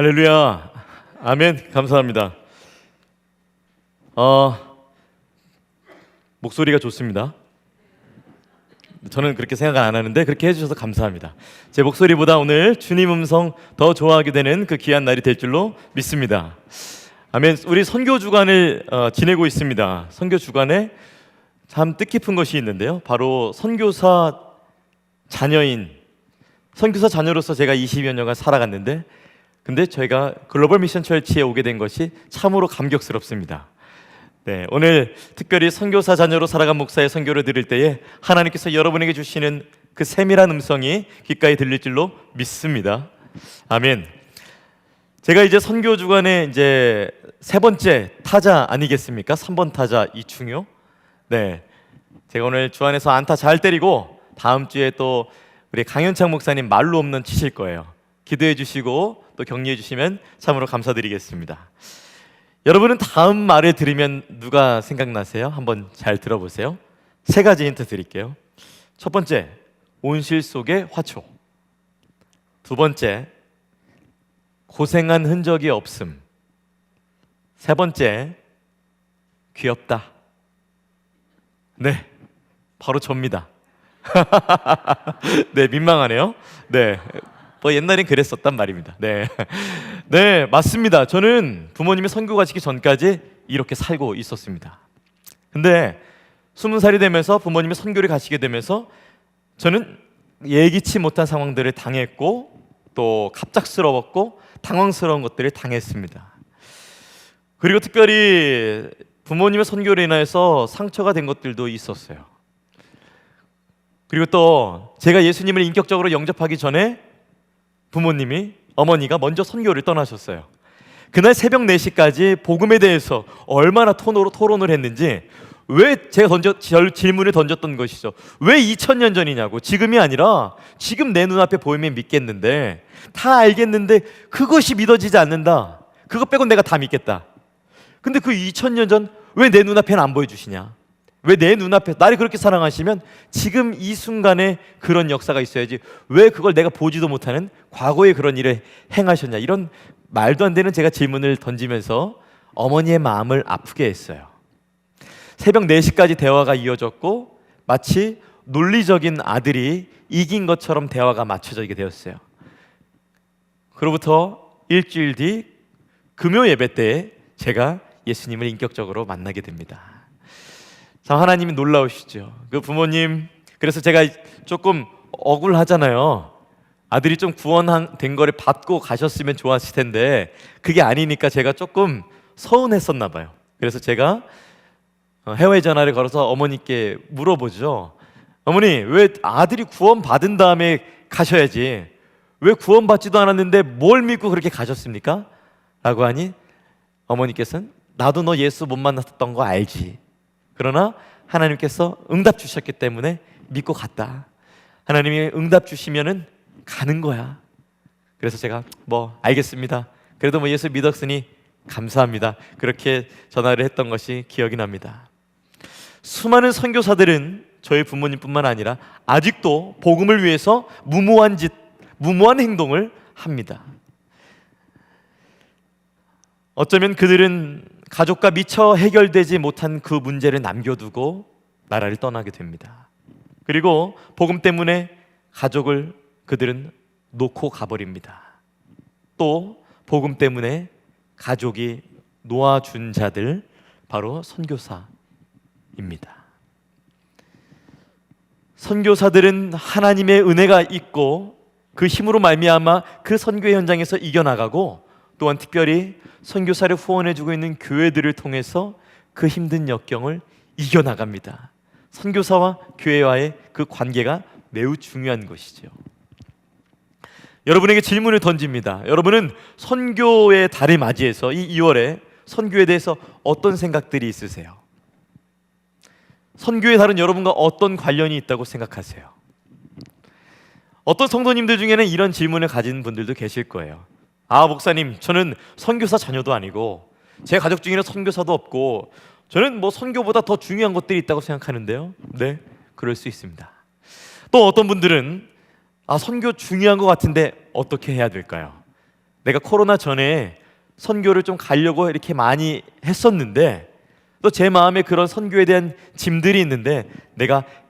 할렐루야. 아멘. 감사합니다. 목소리가 좋습니다. 저는 그렇게 생각 안 하는데 그렇게 해주셔서 감사합니다. 제 목소리보다 오늘 주님 음성 더 좋아하게 되는 그 귀한 날이 될 줄로 믿습니다. 아멘. 우리 선교 주간을 지내고 있습니다. 선교 주간에 참 뜻깊은 것이 있는데요. 바로 선교사 자녀로서 제가 20여 년간 살아갔는데, 근데 저희가 글로벌 미션 철치에 오게 된 것이 참으로 감격스럽습니다. 네, 오늘 특별히 선교사 자녀로 살아간 목사의 선교를 들을 때에 하나님께서 여러분에게 주시는 그 세밀한 음성이 귓가에 들릴 줄로 믿습니다. 아멘. 제가 이제 선교 주간에 이제 세 번째 타자 아니겠습니까? 3번 타자 이충효. 네, 제가 오늘 주 안에서 안타 잘 때리고 다음 주에 또 우리 강현창 목사님 말로 없는 치실 거예요. 기도해 주시고 또 격려해 주시면 참으로 감사드리겠습니다. 여러분은 다음 말을 들으면 누가 생각나세요? 한번 잘 들어보세요. 세 가지 힌트 드릴게요. 첫 번째, 온실 속의 화초. 두 번째, 고생한 흔적이 없음. 세 번째, 귀엽다. 네, 바로 접니다. 네, 민망하네요. 네, 뭐 옛날엔 그랬었단 말입니다. 네, 네, 맞습니다. 저는 부모님이 선교 가시기 전까지 이렇게 살고 있었습니다. 근데 20살이 되면서 부모님이 선교를 가시게 되면서 저는 예기치 못한 상황들을 당했고 또 갑작스러웠고 당황스러운 것들을 당했습니다. 그리고 특별히 부모님의 선교로 인해서 상처가 된 것들도 있었어요. 그리고 또 제가 예수님을 인격적으로 영접하기 전에 어머니가 먼저 선교를 떠나셨어요. 그날 새벽 4시까지 복음에 대해서 얼마나 토론을 했는지, 왜 제가 질문을 던졌던 것이죠. 왜 2000년 전이냐고. 지금이 아니라 지금 내 눈앞에 보이면 믿겠는데, 다 알겠는데 그것이 믿어지지 않는다. 그것 빼곤 내가 다 믿겠다. 근데 그 2000년 전 왜 내 눈앞에는 안 보여주시냐? 왜 내 눈앞에 나를 그렇게 사랑하시면 지금 이 순간에 그런 역사가 있어야지, 왜 그걸 내가 보지도 못하는 과거에 그런 일을 행하셨냐? 이런 말도 안 되는 제가 질문을 던지면서 어머니의 마음을 아프게 했어요. 새벽 4시까지 대화가 이어졌고 마치 논리적인 아들이 이긴 것처럼 대화가 맞춰지게 되었어요. 그로부터 일주일 뒤 금요 예배 때에 제가 예수님을 인격적으로 만나게 됩니다. 참 하나님이 놀라우시죠. 그 부모님, 그래서 제가 조금 억울하잖아요. 아들이 좀 구원된 거를 받고 가셨으면 좋았을 텐데 그게 아니니까 제가 조금 서운했었나 봐요. 그래서 제가 해외 전화를 걸어서 어머니께 물어보죠. 어머니, 왜 아들이 구원 받은 다음에 가셔야지, 왜 구원 받지도 않았는데 뭘 믿고 그렇게 가셨습니까? 라고 하니 어머니께서는 나도 너 예수 못 만났던 거 알지. 그러나 하나님께서 응답 주셨기 때문에 믿고 갔다. 하나님이 응답 주시면은 가는 거야. 그래서 제가 알겠습니다. 그래도 예수 믿었으니 감사합니다. 그렇게 전화를 했던 것이 기억이 납니다. 수많은 선교사들은 저희 부모님뿐만 아니라 아직도 복음을 위해서 무모한 행동을 합니다. 어쩌면 그들은 가족과 미처 해결되지 못한 그 문제를 남겨두고 나라를 떠나게 됩니다. 그리고 복음 때문에 가족을 그들은 놓고 가버립니다. 또 복음 때문에 가족이 놓아준 자들, 바로 선교사입니다. 선교사들은 하나님의 은혜가 있고 그 힘으로 말미암아 그 선교의 현장에서 이겨나가고, 또한 특별히 선교사를 후원해주고 있는 교회들을 통해서 그 힘든 역경을 이겨나갑니다. 선교사와 교회와의 그 관계가 매우 중요한 것이죠. 여러분에게 질문을 던집니다. 여러분은 선교의 달을 맞이해서 이 2월에 선교에 대해서 어떤 생각들이 있으세요? 선교의 달은 여러분과 어떤 관련이 있다고 생각하세요? 어떤 성도님들 중에는 이런 질문을 가진 분들도 계실 거예요. 목사님, 저는 선교사 자녀도 아니고 제 가족 중에는 선교사도 없고 저는 선교보다 더 중요한 것들이 있다고 생각하는데요. 네, 그럴 수 있습니다. 또 어떤 분들은 선교 중요한 것 같은데 어떻게 해야 될까요? 내가 코로나 전에 선교를 좀 가려고 이렇게 많이 했었는데 또 제 마음에 그런 선교에 대한 짐들이 있는데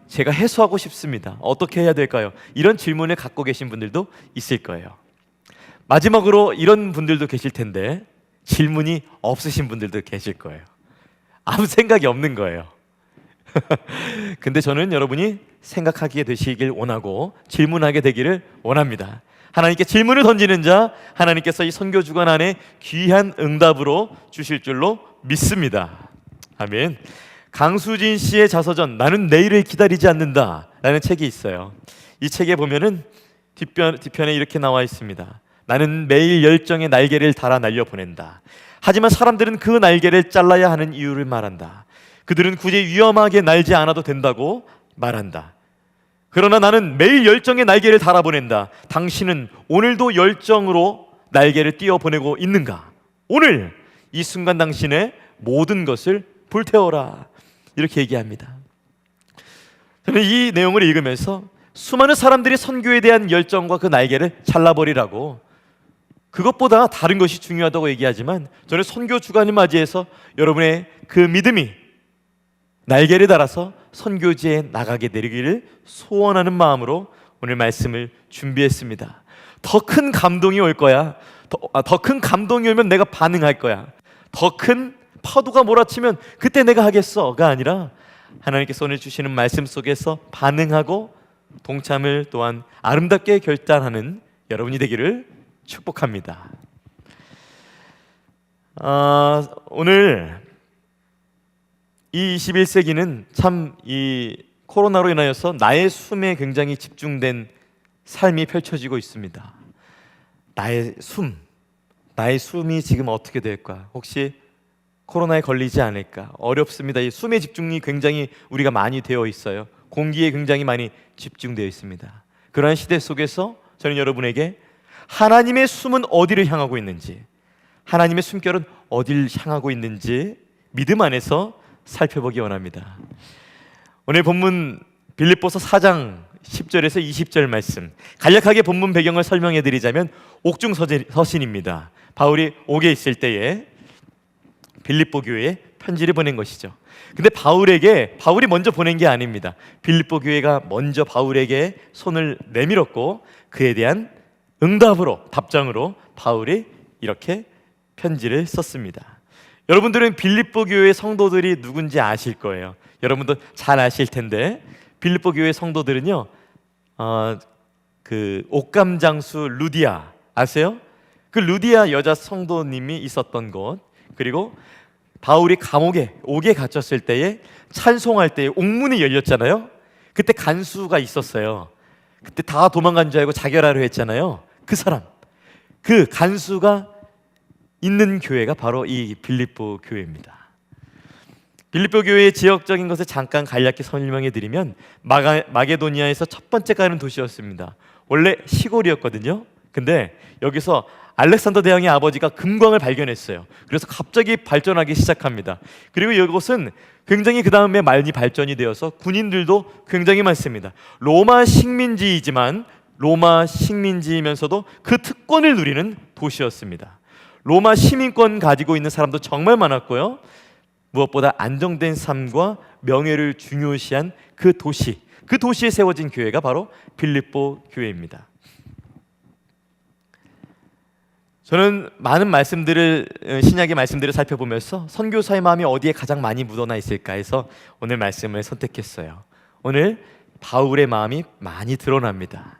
제가 해소하고 싶습니다. 어떻게 해야 될까요? 이런 질문을 갖고 계신 분들도 있을 거예요. 마지막으로 이런 분들도 계실 텐데 질문이 없으신 분들도 계실 거예요. 아무 생각이 없는 거예요. 근데 저는 여러분이 생각하게 되시길 원하고 질문하게 되기를 원합니다. 하나님께 질문을 던지는 자, 하나님께서 이 선교 주간 안에 귀한 응답으로 주실 줄로 믿습니다. 아멘. 강수진 씨의 자서전 나는 내일을 기다리지 않는다 라는 책이 있어요. 이 책에 보면은 뒷편에 이렇게 나와 있습니다. 나는 매일 열정의 날개를 달아 날려보낸다. 하지만 사람들은 그 날개를 잘라야 하는 이유를 말한다. 그들은 굳이 위험하게 날지 않아도 된다고 말한다. 그러나 나는 매일 열정의 날개를 달아보낸다. 당신은 오늘도 열정으로 날개를 띄워보내고 있는가? 오늘 이 순간 당신의 모든 것을 불태워라. 이렇게 얘기합니다. 저는 이 내용을 읽으면서 수많은 사람들이 선교에 대한 열정과 그 날개를 잘라버리라고, 그것보다 다른 것이 중요하다고 얘기하지만 저는 선교 주간을 맞이해서 여러분의 그 믿음이 날개를 달아서 선교지에 나가게 되기를 소원하는 마음으로 오늘 말씀을 준비했습니다. 더 큰 감동이 올 거야. 더 큰 감동이 오면 내가 반응할 거야. 더 큰 파도가 몰아치면 그때 내가 하겠어가 아니라 하나님께서 오늘 주시는 말씀 속에서 반응하고 동참을 또한 아름답게 결단하는 여러분이 되기를 축복합니다. 오늘 이 21세기는 참 이 코로나로 인하여서 나의 숨에 굉장히 집중된 삶이 펼쳐지고 있습니다. 나의 숨이 지금 어떻게 될까? 혹시 코로나에 걸리지 않을까? 어렵습니다. 이 숨의 집중이 굉장히 우리가 많이 되어 있어요. 공기에 굉장히 많이 집중되어 있습니다. 그러한 시대 속에서 저는 여러분에게 하나님의 숨은 어디를 향하고 있는지, 하나님의 숨결은 어디를 향하고 있는지 믿음 안에서 살펴보기 원합니다. 오늘 본문 빌립보서 4장 10절에서 20절 말씀, 간략하게 본문 배경을 설명해 드리자면 옥중 서신입니다. 바울이 옥에 있을 때에 빌립보 교회에 편지를 보낸 것이죠. 근데 바울이 먼저 보낸 게 아닙니다. 빌립보 교회가 먼저 바울에게 손을 내밀었고 그에 대한 응답으로, 답장으로 바울이 이렇게 편지를 썼습니다. 여러분들은 빌립보 교회 성도들이 누군지 아실 거예요. 여러분도 잘 아실 텐데 빌립보 교회 성도들은요, 그 옥감장수 루디아 아세요? 그 루디아 여자 성도님이 있었던 곳, 그리고 바울이 옥에 갇혔을 때에 찬송할 때에 옥문이 열렸잖아요. 그때 간수가 있었어요. 그때 다 도망간 줄 알고 자결하려 했잖아요. 그 간수가 있는 교회가 바로 이 빌립보 교회입니다. 빌립보 교회의 지역적인 것을 잠깐 간략히 설명해 드리면 마게도니아에서 첫 번째 가는 도시였습니다. 원래 시골이었거든요. 근데 여기서 알렉산더 대왕의 아버지가 금광을 발견했어요. 그래서 갑자기 발전하기 시작합니다. 그리고 이곳은 굉장히 그 다음에 많이 발전이 되어서 군인들도 굉장히 많습니다. 로마 식민지이면서도 그 특권을 누리는 도시였습니다. 로마 시민권 가지고 있는 사람도 정말 많았고요. 무엇보다 안정된 삶과 명예를 중요시한 그 도시에 세워진 교회가 바로 빌립보 교회입니다. 저는 많은 신약의 말씀들을 살펴보면서 선교사의 마음이 어디에 가장 많이 묻어나 있을까 해서 오늘 말씀을 선택했어요. 오늘 바울의 마음이 많이 드러납니다.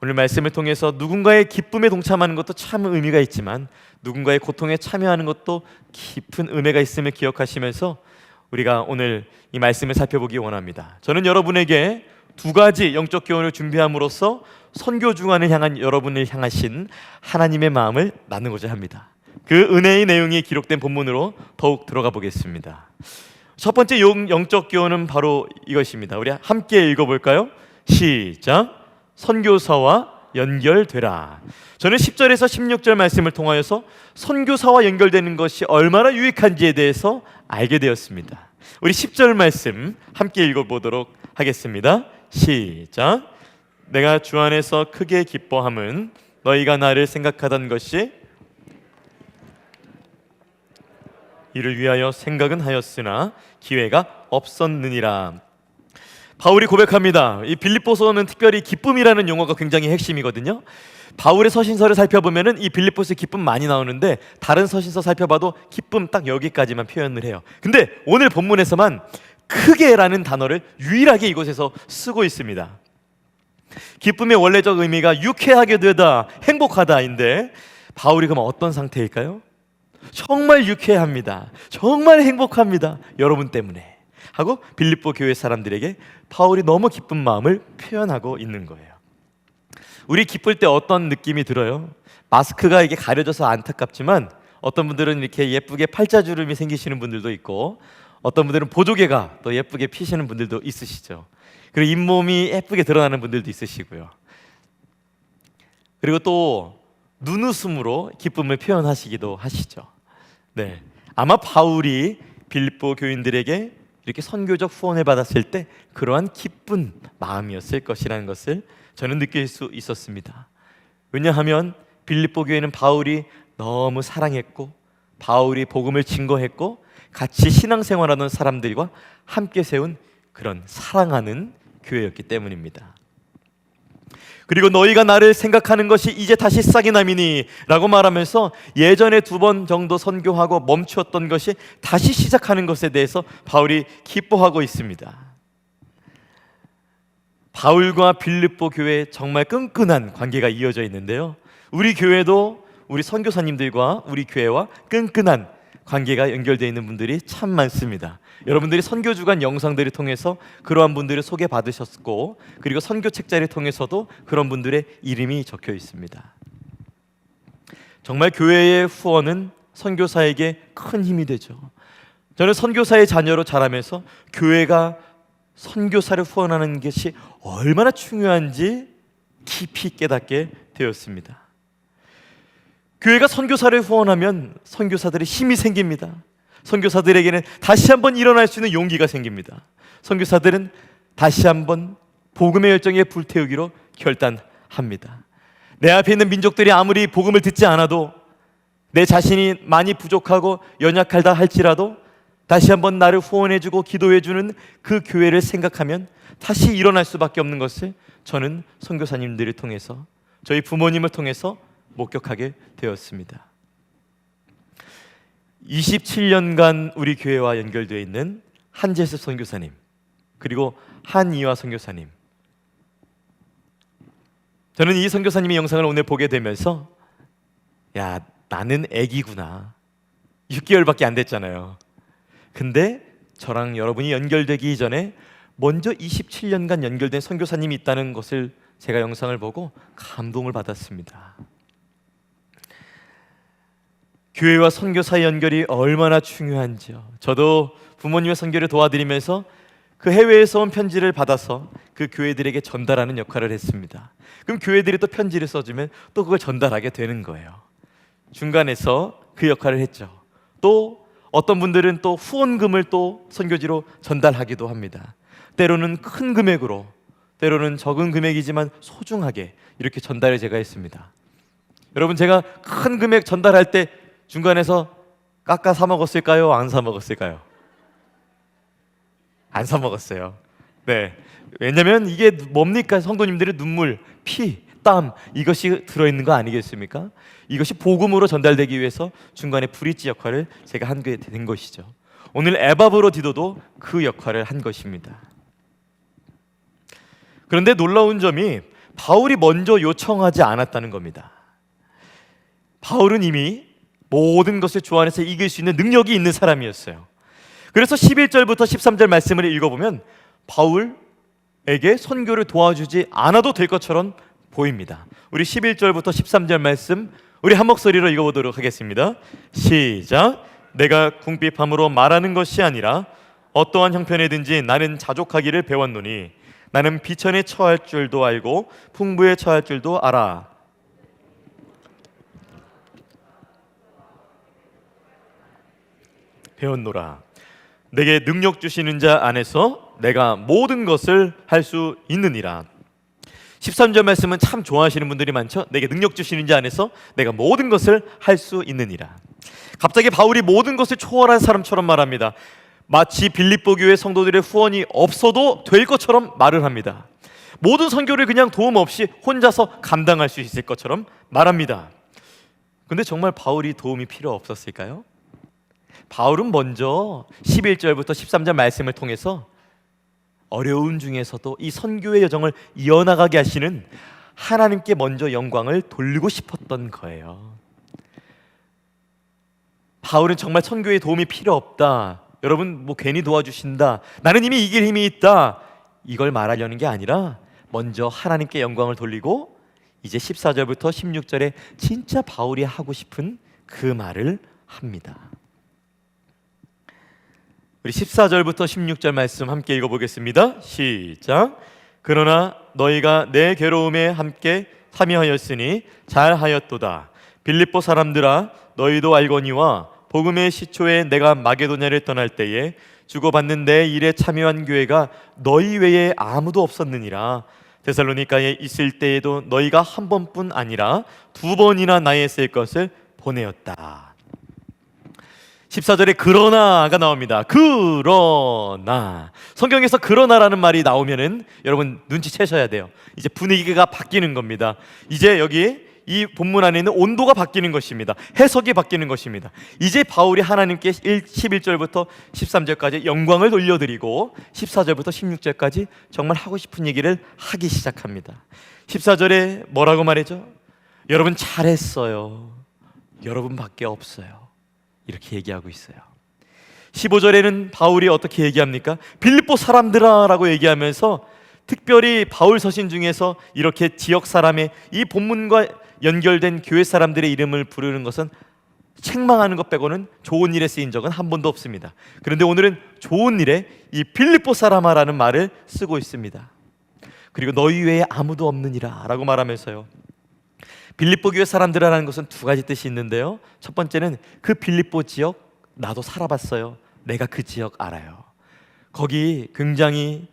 오늘 말씀을 통해서 누군가의 기쁨에 동참하는 것도 참 의미가 있지만 누군가의 고통에 참여하는 것도 깊은 은혜가 있음을 기억하시면서 우리가 오늘 이 말씀을 살펴보기 원합니다. 저는 여러분에게 두 가지 영적 교훈을 준비함으로써 선교 주간을 향한 여러분을 향하신 하나님의 마음을 나누고자 합니다. 그 은혜의 내용이 기록된 본문으로 더욱 들어가 보겠습니다. 첫 번째 영적 교훈은 바로 이것입니다. 우리 함께 읽어볼까요? 시작. 선교사와 연결되라. 저는 10절에서 16절 말씀을 통하여서 선교사와 연결되는 것이 얼마나 유익한지에 대해서 알게 되었습니다. 우리 10절 말씀 함께 읽어보도록 하겠습니다. 시작. 내가 주 안에서 크게 기뻐함은 너희가 나를 생각하던 것이 이를 위하여 생각은 하였으나 기회가 없었느니라. 바울이 고백합니다. 이 빌립보서는 특별히 기쁨이라는 용어가 굉장히 핵심이거든요. 바울의 서신서를 살펴보면은 이 빌립보서의 기쁨 많이 나오는데 다른 서신서 살펴봐도 기쁨 딱 여기까지만 표현을 해요. 근데 오늘 본문에서만 크게라는 단어를 유일하게 이곳에서 쓰고 있습니다. 기쁨의 원래적 의미가 유쾌하게 되다, 행복하다인데 바울이 그럼 어떤 상태일까요? 정말 유쾌합니다. 정말 행복합니다. 여러분 때문에 하고 빌립보 교회 사람들에게 바울이 너무 기쁜 마음을 표현하고 있는 거예요. 우리 기쁠 때 어떤 느낌이 들어요? 마스크가 이게 가려져서 안타깝지만 어떤 분들은 이렇게 예쁘게 팔자주름이 생기시는 분들도 있고 어떤 분들은 보조개가 또 예쁘게 피시는 분들도 있으시죠. 그리고 잇몸이 예쁘게 드러나는 분들도 있으시고요. 그리고 또 눈웃음으로 기쁨을 표현하시기도 하시죠. 네, 아마 바울이 빌립보 교인들에게 이렇게 선교적 후원을 받았을 때 그러한 기쁜 마음이었을 것이라는 것을 저는 느낄 수 있었습니다. 왜냐하면 빌립보 교회는 바울이 너무 사랑했고 바울이 복음을 증거했고 같이 신앙생활하는 사람들과 함께 세운 그런 사랑하는 교회였기 때문입니다. 그리고 너희가 나를 생각하는 것이 이제 다시 싹이 남이니 라고 말하면서 예전에 2번 정도 선교하고 멈추었던 것이 다시 시작하는 것에 대해서 바울이 기뻐하고 있습니다. 바울과 빌립보 교회에 정말 끈끈한 관계가 이어져 있는데요, 우리 교회도 우리 선교사님들과 우리 교회와 끈끈한 관계가 연결되어 있는 분들이 참 많습니다. 여러분들이 선교주간 영상들을 통해서 그러한 분들을 소개받으셨고 그리고 선교 책자를 통해서도 그런 분들의 이름이 적혀 있습니다. 정말 교회의 후원은 선교사에게 큰 힘이 되죠. 저는 선교사의 자녀로 자라면서 교회가 선교사를 후원하는 것이 얼마나 중요한지 깊이 깨닫게 되었습니다. 교회가 선교사를 후원하면 선교사들의 힘이 생깁니다. 선교사들에게는 다시 한번 일어날 수 있는 용기가 생깁니다. 선교사들은 다시 한번 복음의 열정에 불태우기로 결단합니다. 내 앞에 있는 민족들이 아무리 복음을 듣지 않아도 내 자신이 많이 부족하고 연약하다 할지라도 다시 한번 나를 후원해주고 기도해주는 그 교회를 생각하면 다시 일어날 수밖에 없는 것을 저는 선교사님들을 통해서 저희 부모님을 통해서 목격하게 되었습니다. 27년간 우리 교회와 연결되어 있는 한재습 선교사님 그리고 한이화 선교사님, 저는 이 선교사님의 영상을 오늘 보게 되면서 야, 나는 애기구나. 6개월밖에 안 됐잖아요. 근데 저랑 여러분이 연결되기 전에 먼저 27년간 연결된 선교사님이 있다는 것을 제가 영상을 보고 감동을 받았습니다. 교회와 선교사의 연결이 얼마나 중요한지요. 저도 부모님의 선교를 도와드리면서 그 해외에서 온 편지를 받아서 그 교회들에게 전달하는 역할을 했습니다. 그럼 교회들이 또 편지를 써주면 또 그걸 전달하게 되는 거예요. 중간에서 그 역할을 했죠. 또 어떤 분들은 또 후원금을 또 선교지로 전달하기도 합니다. 때로는 큰 금액으로, 때로는 적은 금액이지만 소중하게 이렇게 전달을 제가 했습니다. 여러분, 제가 큰 금액 전달할 때 중간에서 깎아 사 먹었을까요? 안 사 먹었을까요? 안 사 먹었어요. 네, 왜냐면 이게 뭡니까? 성도님들의 눈물, 피, 땀 이것이 들어있는 거 아니겠습니까? 이것이 복음으로 전달되기 위해서 중간에 브릿지 역할을 제가 하게 된 것이죠. 오늘 에바브로디도도 그 역할을 한 것입니다. 그런데 놀라운 점이 바울이 먼저 요청하지 않았다는 겁니다. 바울은 이미 모든 것을 주 안에서 이길 수 있는 능력이 있는 사람이었어요. 그래서 11절부터 13절 말씀을 읽어보면 바울에게 선교를 도와주지 않아도 될 것처럼 보입니다. 우리 11절부터 13절 말씀 우리 한 목소리로 읽어보도록 하겠습니다. 시작. 내가 궁핍함으로 말하는 것이 아니라 어떠한 형편이든지 나는 자족하기를 배웠노니 나는 비천에 처할 줄도 알고 풍부에 처할 줄도 알아. 배웠노라. 내게 능력 주시는 자 안에서 내가 모든 것을 할 수 있느니라. 13절 말씀은 참 좋아하시는 분들이 많죠. 내게 능력 주시는 자 안에서 내가 모든 것을 할 수 있느니라. 갑자기 바울이 모든 것을 초월한 사람처럼 말합니다. 마치 빌립보 교회 성도들의 후원이 없어도 될 것처럼 말을 합니다. 모든 선교를 그냥 도움 없이 혼자서 감당할 수 있을 것처럼 말합니다. 근데 정말 바울이 도움이 필요 없었을까요? 바울은 먼저 11절부터 13절 말씀을 통해서 어려운 중에서도 이 선교의 여정을 이어나가게 하시는 하나님께 먼저 영광을 돌리고 싶었던 거예요. 바울은 정말 선교에 도움이 필요 없다, 여러분 뭐 괜히 도와주신다, 나는 이미 이길 힘이 있다, 이걸 말하려는 게 아니라 먼저 하나님께 영광을 돌리고 이제 14절부터 16절에 진짜 바울이 하고 싶은 그 말을 합니다. 우리 14절부터 16절 말씀 함께 읽어보겠습니다. 시작. 그러나 너희가 내 괴로움에 함께 참여하였으니 잘하였도다. 빌립보 사람들아, 너희도 알거니와 복음의 시초에 내가 마게도냐를 떠날 때에 주고받는 내 일에 참여한 교회가 너희 외에 아무도 없었느니라. 데살로니가에 있을 때에도 너희가 한 번뿐 아니라 두 번이나 나의 쓸 것을 보내었다. 14절에 그러나가 나옵니다. 그러나. 성경에서 그러나라는 말이 나오면은 여러분 눈치채셔야 돼요. 이제 분위기가 바뀌는 겁니다. 이제 여기 이 본문 안에 있는 온도가 바뀌는 것입니다. 해석이 바뀌는 것입니다. 이제 바울이 하나님께 11절부터 13절까지 영광을 돌려드리고 14절부터 16절까지 정말 하고 싶은 얘기를 하기 시작합니다. 14절에 뭐라고 말했죠? 여러분 잘했어요. 여러분밖에 없어요. 이렇게 얘기하고 있어요. 15절에는 바울이 어떻게 얘기합니까? 빌립보 사람들아 라고 얘기하면서 특별히 바울 서신 중에서 이렇게 지역 사람의 이 본문과 연결된 교회 사람들의 이름을 부르는 것은 책망하는 것 빼고는 좋은 일에 쓰인 적은 한 번도 없습니다. 그런데 오늘은 좋은 일에 이 빌립보 사람아라는 말을 쓰고 있습니다. 그리고 너희 외에 아무도 없느니라 라고 말하면서요, 빌립보 교회 사람들이라는 것은 두 가지 뜻이 있는데요, 첫 번째는 그 빌립보 지역 나도 살아봤어요. 내가 그 지역 알아요. 거기 굉장히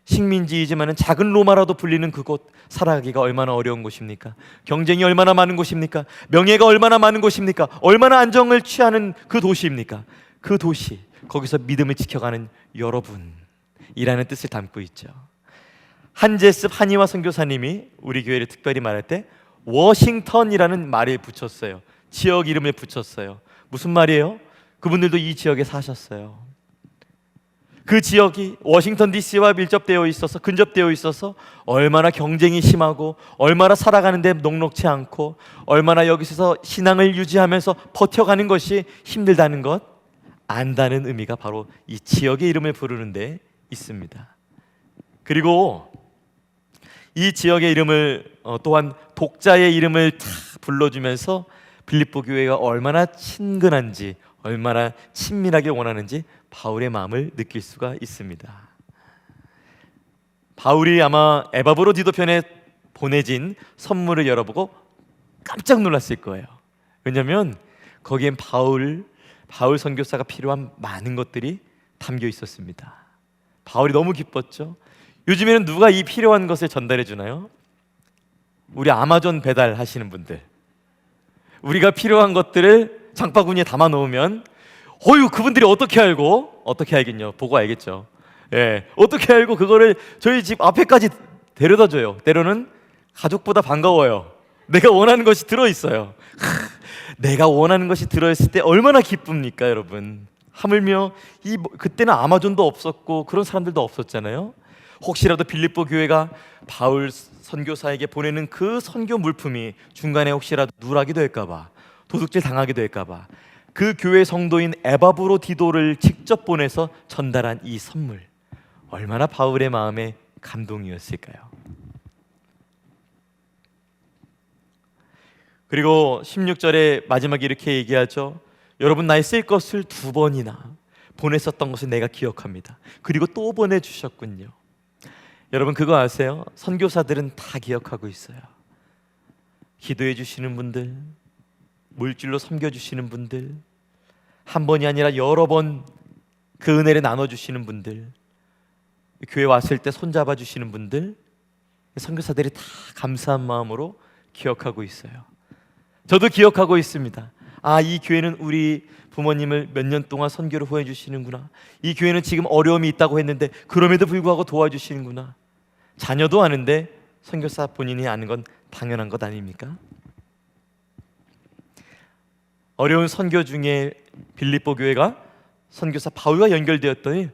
식민지이지만 작은 로마라도 불리는 그곳, 살아가기가 얼마나 어려운 곳입니까? 경쟁이 얼마나 많은 곳입니까? 명예가 얼마나 많은 곳입니까? 얼마나 안정을 취하는 그 도시입니까? 그 도시, 거기서 믿음을 지켜가는 여러분이라는 뜻을 담고 있죠. 한제습 한의화 선교사님이 우리 교회를 특별히 말할 때 워싱턴이라는 말을 붙였어요. 지역 이름을 붙였어요. 무슨 말이에요? 그분들도 이 지역에 사셨어요. 그 지역이 워싱턴 DC와 밀접되어 있어서, 근접되어 있어서 얼마나 경쟁이 심하고 얼마나 살아가는 데 녹록치 않고 얼마나 여기서 신앙을 유지하면서 버텨가는 것이 힘들다는 것 안다는 의미가 바로 이 지역의 이름을 부르는 데 있습니다. 그리고 이 지역의 이름을 또한 독자의 이름을 다 불러주면서 빌립보 교회가 얼마나 친근한지, 얼마나 친밀하게 원하는지 바울의 마음을 느낄 수가 있습니다. 바울이 아마 에바브로디도 편에 보내진 선물을 열어보고 깜짝 놀랐을 거예요. 왜냐하면 거기엔 바울 선교사가 필요한 많은 것들이 담겨 있었습니다. 바울이 너무 기뻤죠. 요즘에는 누가 이 필요한 것을 전달해 주나요? 우리 아마존 배달 하시는 분들, 우리가 필요한 것들을 장바구니에 담아 놓으면 그분들이 어떻게 알겠냐, 보고 알겠죠. 예, 어떻게 알고 그거를 저희 집 앞에까지 데려다 줘요. 때로는 가족보다 반가워요. 내가 원하는 것이 들어있어요. 내가 원하는 것이 들어있을 때 얼마나 기쁩니까, 여러분. 하물며 그때는 아마존도 없었고 그런 사람들도 없었잖아요. 혹시라도 빌립보 교회가 바울 선교사에게 보내는 그 선교 물품이 중간에 혹시라도 누락이 될까봐, 도둑질 당하게 될까봐 그 교회 성도인 에바브로디도를 직접 보내서 전달한 이 선물, 얼마나 바울의 마음에 감동이었을까요? 그리고 16절에 마지막에 이렇게 얘기하죠. 여러분 나의 쓸 것을 2번이나 보냈었던 것을 내가 기억합니다. 그리고 또 보내주셨군요. 여러분 그거 아세요? 선교사들은 다 기억하고 있어요. 기도해 주시는 분들, 물질로 섬겨주시는 분들, 한 번이 아니라 여러 번 그 은혜를 나눠주시는 분들, 교회 왔을 때 손잡아 주시는 분들, 선교사들이 다 감사한 마음으로 기억하고 있어요. 저도 기억하고 있습니다. 이 교회는 우리 부모님을 몇 년 동안 선교를 후원해 주시는구나. 이 교회는 지금 어려움이 있다고 했는데 그럼에도 불구하고 도와주시는구나. 자녀도 아는데 선교사 본인이 아는 건 당연한 것 아닙니까? 어려운 선교 중에 빌립보 교회가 선교사 바울과 연결되었더니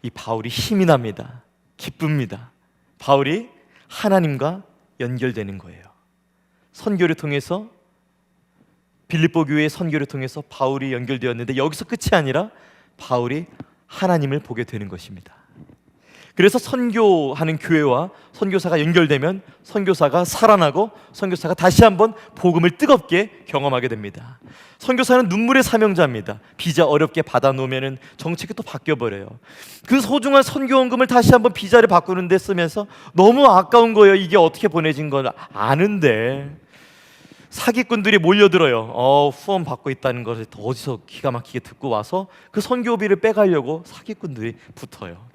이 바울이 힘이 납니다. 기쁩니다. 바울이 하나님과 연결되는 거예요. 선교를 통해서, 빌립보 교회의 선교를 통해서 바울이 연결되었는데 여기서 끝이 아니라 바울이 하나님을 보게 되는 것입니다. 그래서 선교하는 교회와 선교사가 연결되면 선교사가 살아나고 선교사가 다시 한번 복음을 뜨겁게 경험하게 됩니다. 선교사는 눈물의 사명자입니다. 비자 어렵게 받아놓으면 정책이 또 바뀌어버려요. 그 소중한 선교원금을 다시 한번 비자를 바꾸는 데 쓰면서 너무 아까운 거예요. 이게 어떻게 보내진 걸 아는데 사기꾼들이 몰려들어요. 후원 받고 있다는 것을 어디서 기가 막히게 듣고 와서 그 선교비를 빼가려고 사기꾼들이 붙어요.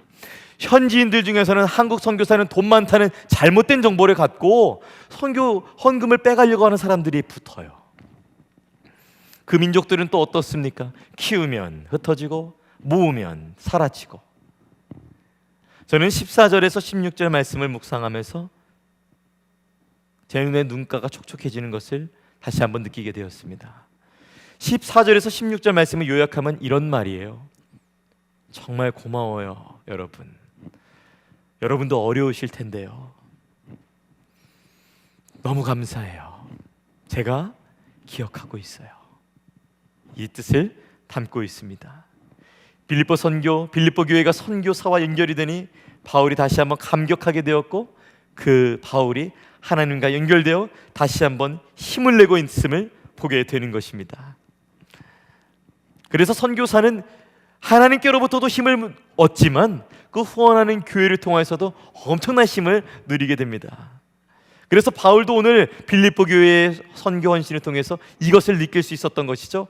현지인들 중에서는 한국 선교사는 돈 많다는 잘못된 정보를 갖고 선교 헌금을 빼가려고 하는 사람들이 붙어요. 그 민족들은 또 어떻습니까? 키우면 흩어지고 모으면 사라지고. 저는 14절에서 16절 말씀을 묵상하면서 제 눈에 눈가가 촉촉해지는 것을 다시 한번 느끼게 되었습니다. 14절에서 16절 말씀을 요약하면 이런 말이에요. 정말 고마워요, 여러분. 여러분도 어려우실 텐데요. 너무 감사해요. 제가 기억하고 있어요. 이 뜻을 담고 있습니다. 빌립보 교회가 선교사와 연결이 되니 바울이 다시 한번 감격하게 되었고 그 바울이 하나님과 연결되어 다시 한번 힘을 내고 있음을 보게 되는 것입니다. 그래서 선교사는 하나님께로부터도 힘을 얻지만 그 후원하는 교회를 통해서도 엄청난 힘을 누리게 됩니다. 그래서 바울도 오늘 빌립보 교회의 선교 헌신을 통해서 이것을 느낄 수 있었던 것이죠.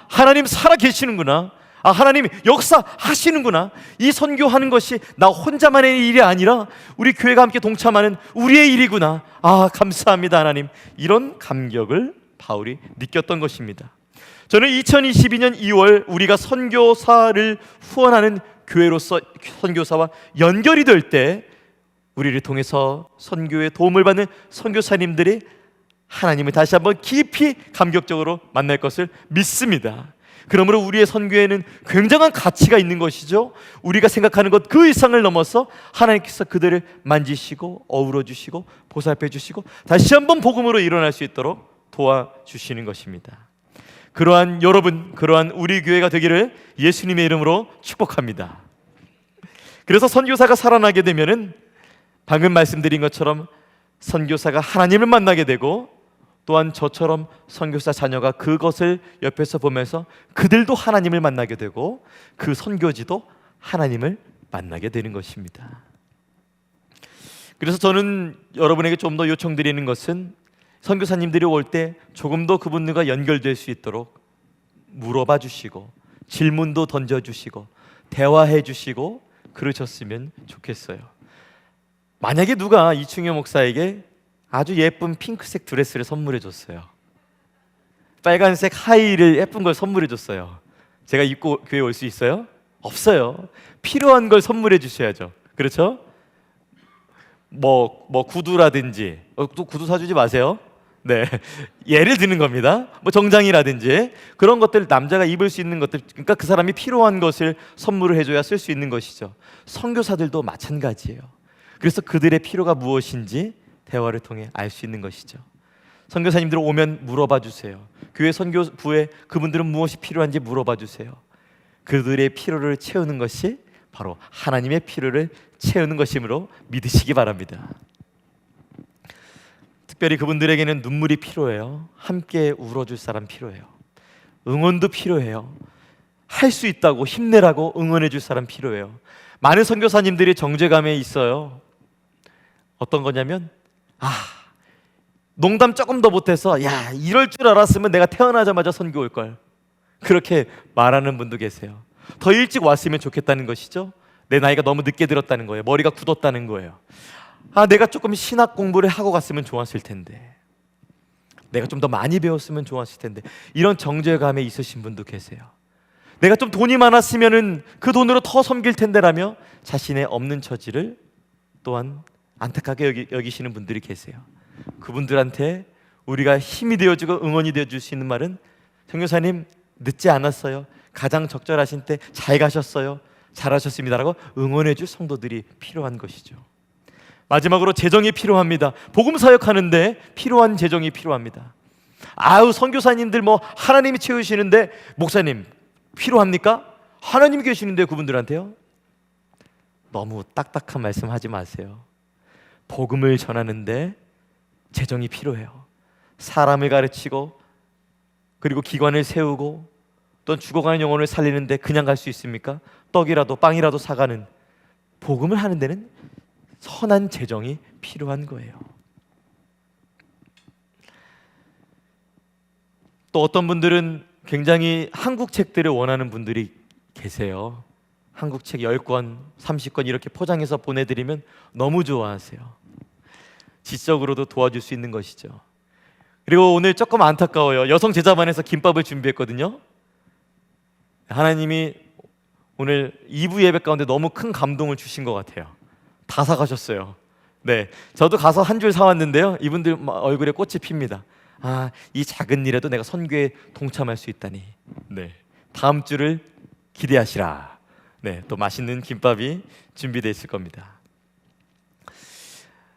하나님 살아 계시는구나. 하나님 역사하시는구나. 이 선교하는 것이 나 혼자만의 일이 아니라 우리 교회가 함께 동참하는 우리의 일이구나. 감사합니다, 하나님. 이런 감격을 바울이 느꼈던 것입니다. 저는 2022년 2월 우리가 선교사를 후원하는 교회로서 선교사와 연결이 될 때 우리를 통해서 선교에 도움을 받는 선교사님들이 하나님을 다시 한번 깊이 감격적으로 만날 것을 믿습니다. 그러므로 우리의 선교에는 굉장한 가치가 있는 것이죠. 우리가 생각하는 것 그 이상을 넘어서 하나님께서 그들을 만지시고 어우러 주시고 보살펴 주시고 다시 한번 복음으로 일어날 수 있도록 도와주시는 것입니다. 그러한 여러분, 그러한 우리 교회가 되기를 예수님의 이름으로 축복합니다. 그래서 선교사가 살아나게 되면은 방금 말씀드린 것처럼 선교사가 하나님을 만나게 되고 또한 저처럼 선교사 자녀가 그것을 옆에서 보면서 그들도 하나님을 만나게 되고 그 선교지도 하나님을 만나게 되는 것입니다. 그래서 저는 여러분에게 좀 더 요청드리는 것은 선교사님들이 올 때 조금 더 그분들과 연결될 수 있도록 물어봐 주시고 질문도 던져주시고 대화해 주시고 그러셨으면 좋겠어요. 만약에 누가 이충효 목사에게 아주 예쁜 핑크색 드레스를 선물해 줬어요. 빨간색 하이힐을 예쁜 걸 선물해 줬어요. 제가 입고 교회 올 수 있어요? 없어요. 필요한 걸 선물해 주셔야죠. 그렇죠? 뭐 구두라든지 또 구두 사주지 마세요. 네, 예를 드는 겁니다. 뭐 정장이라든지 그런 것들, 남자가 입을 수 있는 것들, 그러니까 그 사람이 필요한 것을 선물을 해줘야 쓸 수 있는 것이죠. 선교사들도 마찬가지예요. 그래서 그들의 필요가 무엇인지 대화를 통해 알 수 있는 것이죠. 선교사님들 오면 물어봐 주세요. 교회 선교부에 그분들은 무엇이 필요한지 물어봐 주세요. 그들의 필요를 채우는 것이 바로 하나님의 필요를 채우는 것이므로 믿으시기 바랍니다. 특별히 그분들에게는 눈물이 필요해요. 함께 울어줄 사람 필요해요. 응원도 필요해요. 할 수 있다고 힘내라고 응원해 줄 사람 필요해요. 많은 선교사님들이 정죄감에 있어요. 어떤 거냐면 농담 조금 더 못해서 이럴 줄 알았으면 내가 태어나자마자 선교 올걸, 그렇게 말하는 분도 계세요. 더 일찍 왔으면 좋겠다는 것이죠. 내 나이가 너무 늦게 들었다는 거예요. 머리가 굳었다는 거예요. 내가 조금 신학 공부를 하고 갔으면 좋았을 텐데, 내가 좀 더 많이 배웠으면 좋았을 텐데, 이런 정죄감에 있으신 분도 계세요. 내가 좀 돈이 많았으면은 그 돈으로 더 섬길 텐데라며 자신의 없는 처지를 또한 안타깝게 여기시는 분들이 계세요. 그분들한테 우리가 힘이 되어주고 응원이 되어줄 수 있는 말은, 선교사님 늦지 않았어요, 가장 적절하신 때 잘 가셨어요, 잘하셨습니다라고 응원해줄 성도들이 필요한 것이죠. 마지막으로 재정이 필요합니다. 복음 사역하는데 필요한 재정이 필요합니다. 선교사님들 하나님이 채우시는데 목사님 필요합니까? 하나님 계시는데 그분들한테요? 너무 딱딱한 말씀 하지 마세요. 복음을 전하는데 재정이 필요해요. 사람을 가르치고 그리고 기관을 세우고 또 죽어가는 영혼을 살리는데 그냥 갈 수 있습니까? 떡이라도 빵이라도 사가는, 복음을 하는 데는 선한 재정이 필요한 거예요. 또 어떤 분들은 굉장히 한국 책들을 원하는 분들이 계세요. 한국 책 10권, 30권 이렇게 포장해서 보내드리면 너무 좋아하세요. 지적으로도 도와줄 수 있는 것이죠. 그리고 오늘 조금 안타까워요. 여성 제자반에서 김밥을 준비했거든요. 하나님이 오늘 2부 예배 가운데 너무 큰 감동을 주신 것 같아요. 다 사가셨어요. 네, 저도 가서 한 줄 사왔는데요, 이분들 얼굴에 꽃이 핍니다. 이 작은 일에도 내가 선교에 동참할 수 있다니. 네, 다음 주를 기대하시라. 네, 또 맛있는 김밥이 준비되어 있을 겁니다.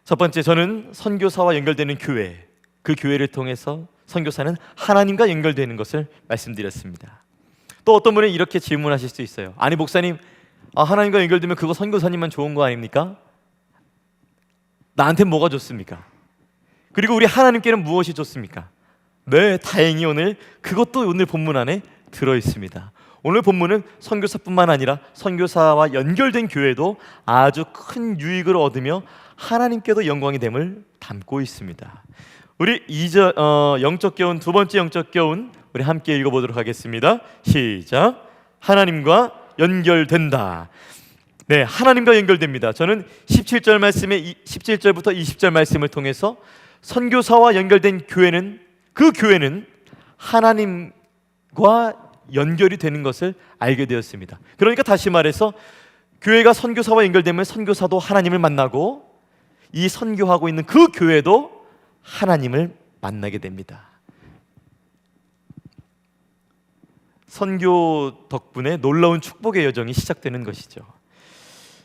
첫 번째, 저는 선교사와 연결되는 교회, 그 교회를 통해서 선교사는 하나님과 연결되는 것을 말씀드렸습니다. 또 어떤 분은 이렇게 질문하실 수 있어요. 아니 목사님, 하나님과 연결되면 그거 선교사님만 좋은 거 아닙니까? 나한테 뭐가 좋습니까? 그리고 우리 하나님께는 무엇이 좋습니까? 네, 다행히 그것도 오늘 본문 안에 들어있습니다. 오늘 본문은 선교사뿐만 아니라 선교사와 연결된 교회도 아주 큰 유익을 얻으며 하나님께도 영광이 됨을 담고 있습니다. 우리 영적 교훈, 두 번째 영적 교훈 우리 함께 읽어보도록 하겠습니다. 시작. 하나님과 연결된다. 네, 하나님과 연결됩니다. 저는 17절 말씀에 17절부터 20절 말씀을 통해서 선교사와 연결된 교회는, 그 교회는 하나님과 연결이 되는 것을 알게 되었습니다. 그러니까 다시 말해서 교회가 선교사와 연결되면 선교사도 하나님을 만나고 이 선교하고 있는 그 교회도 하나님을 만나게 됩니다. 선교 덕분에 놀라운 축복의 여정이 시작되는 것이죠.